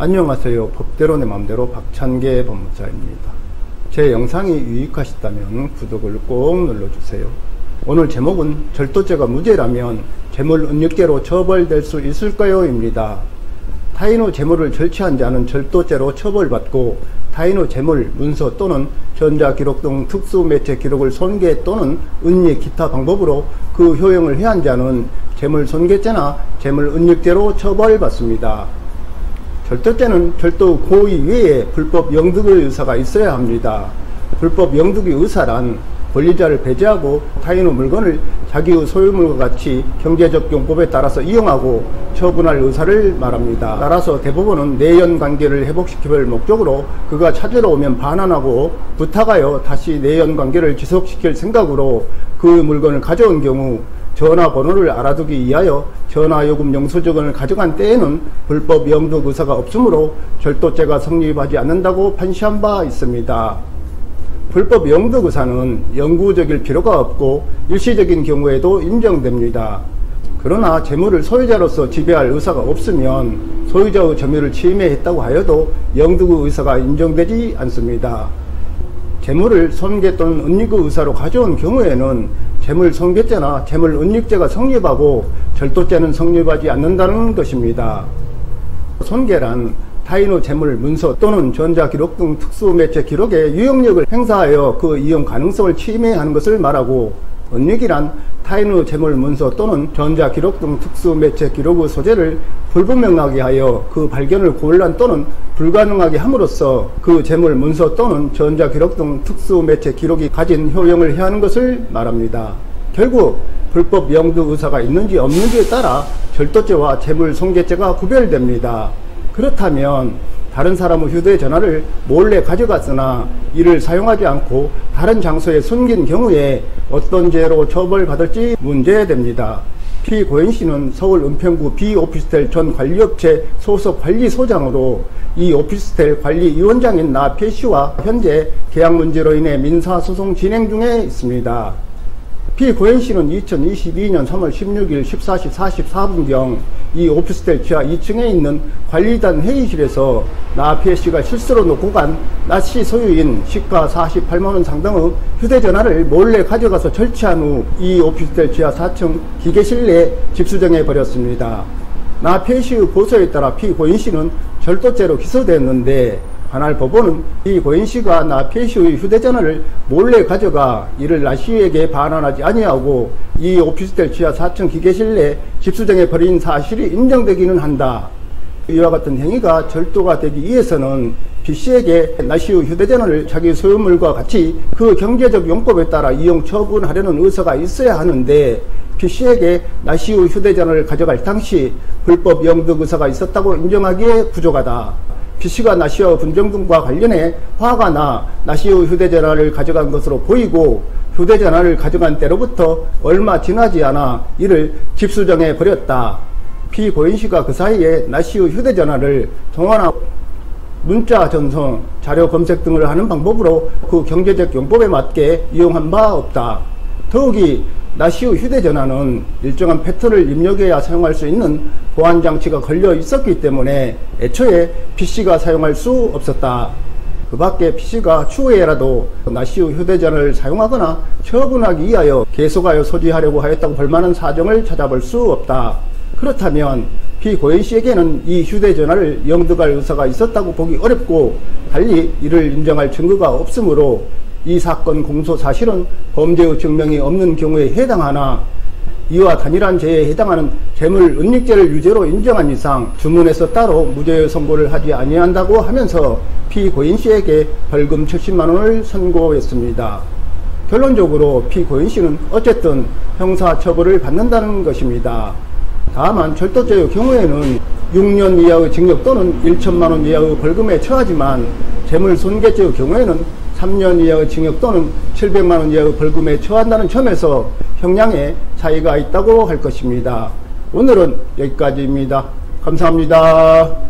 안녕하세요. 법대로 내 맘대로 박찬계 법무사입니다. 제 영상이 유익하셨다면 구독을 꼭 눌러주세요. 오늘 제목은 절도죄가 무죄라면 재물은닉죄로 처벌될 수 있을까요? 입니다. 타인의 재물을 절취한 자는 절도죄로 처벌받고 타인의 재물, 문서 또는 전자기록 등 특수매체 기록을 손괴 또는 은닉 기타 방법으로 그 효용을 해한 자는 재물손괴죄나 재물은닉죄로 처벌받습니다. 절도죄는 절도 고의 외에 불법 영득의 의사가 있어야 합니다. 불법 영득의 의사란 권리자를 배제하고 타인의 물건을 자기의 소유물과 같이 경제적 용법에 따라서 이용하고 처분할 의사를 말합니다. 따라서 대법원은 내연관계를 회복시킬 목적으로 그가 찾으러 오면 반환하고 부탁하여 다시 내연관계를 지속시킬 생각으로 그 물건을 가져온 경우 전화번호를 알아두기 위하여 전화요금 영수증을 가져간 때에는 불법 영득 의사가 없으므로 절도죄가 성립하지 않는다고 판시한 바 있습니다. 불법 영득 의사는 영구적일 필요가 없고 일시적인 경우에도 인정됩니다. 그러나 재물을 소유자로서 지배할 의사가 없으면 소유자의 점유를 침해했다고 하여도 영득의 의사가 인정되지 않습니다. 재물을 손괴 또는 은닉의 의사로 가져온 경우에는 재물손괴죄나 재물은닉죄가 성립하고 절도죄는 성립하지 않는다는 것입니다. 손괴란 타인의 재물, 문서 또는 전자기록 등 특수매체 기록에 유용력을 행사하여 그 이용 가능성을 침해하는 것을 말하고, 은닉이란 타인의 재물, 문서 또는 전자기록 등 특수매체 기록의 소재를 불분명하게 하여 그 발견을 곤란 또는 불가능하게 함으로써 그 재물, 문서 또는 전자기록 등 특수매체 기록이 가진 효용을 해하는 것을 말합니다. 결국 불법 영득 의사가 있는지 없는지에 따라 절도죄와 재물손괴죄가 구별됩니다. 그렇다면 다른 사람의 휴대전화를 몰래 가져갔으나 이를 사용하지 않고 다른 장소에 숨긴 경우에 어떤 죄로 처벌받을지 문제됩니다. 피고인씨는 서울 은평구 B오피스텔 전 관리업체 소속 관리소장으로 이 오피스텔 관리위원장인 나 P씨와 현재 계약 문제로 인해 민사소송 진행 중에 있습니다. 피고인씨는 2022년 3월 16일 14시 44분경 이 오피스텔 지하 2층에 있는 관리단 회의실에서 나 P씨가 실수로 놓고 간 나씨 소유인 시가 48만원 상당의 휴대전화를 몰래 가져가서 절취한 후 이 오피스텔 지하 4층 기계실 내에 집수정해 버렸습니다. 나 P씨의 보소에 따라 피고인씨는 절도죄로 기소되었는데, 관할 법원은 피고인씨가 나 P씨의 휴대전화를 몰래 가져가 이를 나 씨에게 반환하지 아니하고 이 오피스텔 지하 4층 기계실 내 집수정해 버린 사실이 인정되기는 한다. 이와 같은 행위가 절도가 되기 위해서는 B씨에게 나 씨의 휴대전화를 자기 소유물과 같이 그 경제적 용법에 따라 이용 처분하려는 의사가 있어야 하는데, B씨에게 나 씨의 휴대전화를 가져갈 당시 불법 영득 의사가 있었다고 인정하기에 부족하다. B씨가 나 씨와 분쟁 등과 관련해 화가 나 씨의 휴대전화를 가져간 것으로 보이고, 휴대전화를 가져간 때로부터 얼마 지나지 않아 이를 집수정해 버렸다. 피고인씨가 그 사이에 나 씨의 휴대전화를 통화나 문자 전송, 자료 검색 등을 하는 방법으로 그 경제적 용법에 맞게 이용한 바 없다. 더욱이 나 씨의 휴대전화는 일정한 패턴을 입력해야 사용할 수 있는 보안장치가 걸려 있었기 때문에 애초에 B씨가 사용할 수 없었다. 그 밖에 B씨가 추후에라도 나 씨의 휴대전화를 사용하거나 처분하기 위하여 계속하여 소지하려고 하였다고 볼 만한 사정을 찾아볼 수 없다. 그렇다면 피고인씨에게는 이 휴대전화를 영득할 의사가 있었다고 보기 어렵고, 달리 이를 인정할 증거가 없으므로 이 사건 공소 사실은 범죄의 증명이 없는 경우에 해당하나, 이와 단일한 죄에 해당하는 재물은닉죄를 유죄로 인정한 이상 주문에서 따로 무죄의 선고를 하지 아니한다고 하면서 피고인씨에게 벌금 70만원을 선고했습니다. 결론적으로 피고인씨는 어쨌든 형사처벌을 받는다는 것입니다. 다만 절도죄의 경우에는 6년 이하의 징역 또는 1천만원 이하의 벌금에 처하지만 재물손괴죄의 경우에는 3년 이하의 징역 또는 700만원 이하의 벌금에 처한다는 점에서 형량에 차이가 있다고 할 것입니다. 오늘은 여기까지입니다. 감사합니다.